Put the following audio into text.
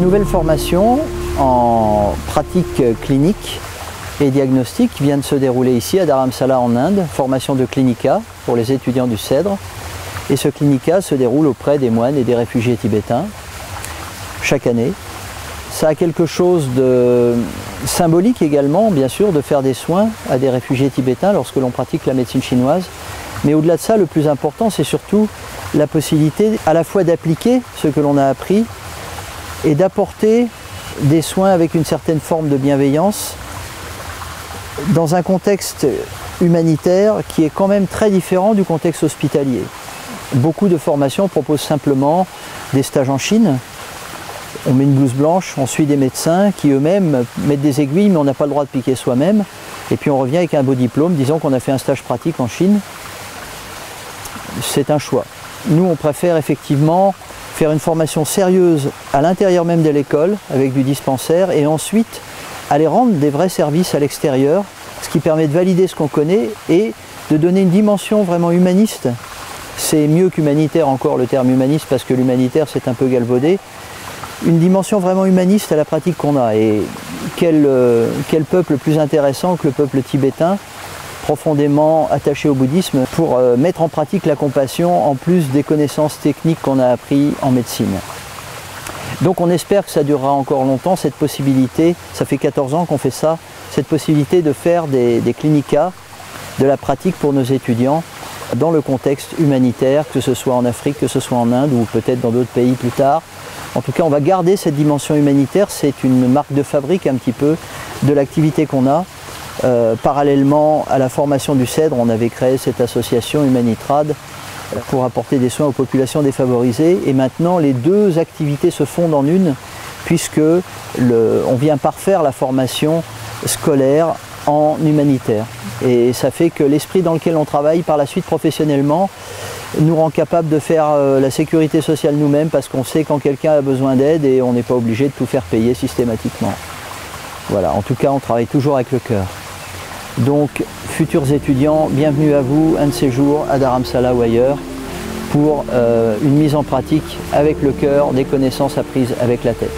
nouvelle formation en pratique clinique et diagnostic vient de se dérouler ici à Dharamsala en Inde, formation de clinica pour les étudiants du CEDRE. Et ce clinica se déroule auprès des moines et des réfugiés tibétains chaque année. Ça a quelque chose de symbolique également, bien sûr, de faire des soins à des réfugiés tibétains lorsque l'on pratique la médecine chinoise. Mais au-delà de ça, le plus important, c'est surtout la possibilité à la fois d'appliquer ce que l'on a appris et d'apporter des soins avec une certaine forme de bienveillance dans un contexte humanitaire qui est quand même très différent du contexte hospitalier. Beaucoup de formations proposent simplement des stages en Chine. On met une blouse blanche, on suit des médecins qui eux-mêmes mettent des aiguilles, mais on n'a pas le droit de piquer soi-même. Et puis on revient avec un beau diplôme, disons qu'on a fait un stage pratique en Chine. C'est un choix. Nous, on préfère effectivement faire une formation sérieuse à l'intérieur même de l'école, avec du dispensaire, et ensuite aller rendre des vrais services à l'extérieur, ce qui permet de valider ce qu'on connaît et de donner une dimension vraiment humaniste. C'est mieux qu'humanitaire encore le terme humaniste, parce que l'humanitaire c'est un peu galvaudé. Une dimension vraiment humaniste à la pratique qu'on a. Et quel peuple plus intéressant que le peuple tibétain, profondément attaché au bouddhisme, pour mettre en pratique la compassion en plus des connaissances techniques qu'on a apprises en médecine. Donc on espère que ça durera encore longtemps, cette possibilité, ça fait 14 ans qu'on fait ça, cette possibilité de faire des clinicas, de la pratique pour nos étudiants dans le contexte humanitaire, que ce soit en Afrique, que ce soit en Inde ou peut-être dans d'autres pays plus tard. En tout cas, on va garder cette dimension humanitaire, c'est une marque de fabrique un petit peu de l'activité qu'on a. Parallèlement à la formation du CEDRE, on avait créé cette association Humanitrad pour apporter des soins aux populations défavorisées. Et maintenant, les deux activités se fondent en une, puisque on vient parfaire la formation scolaire en humanitaire. Et ça fait que l'esprit dans lequel on travaille par la suite professionnellement nous rend capable de faire la sécurité sociale nous-mêmes, parce qu'on sait quand quelqu'un a besoin d'aide et on n'est pas obligé de tout faire payer systématiquement. Voilà, en tout cas on travaille toujours avec le cœur. Donc futurs étudiants, bienvenue à vous un de ces jours à Dharamsala ou ailleurs pour une mise en pratique avec le cœur des connaissances apprises avec la tête.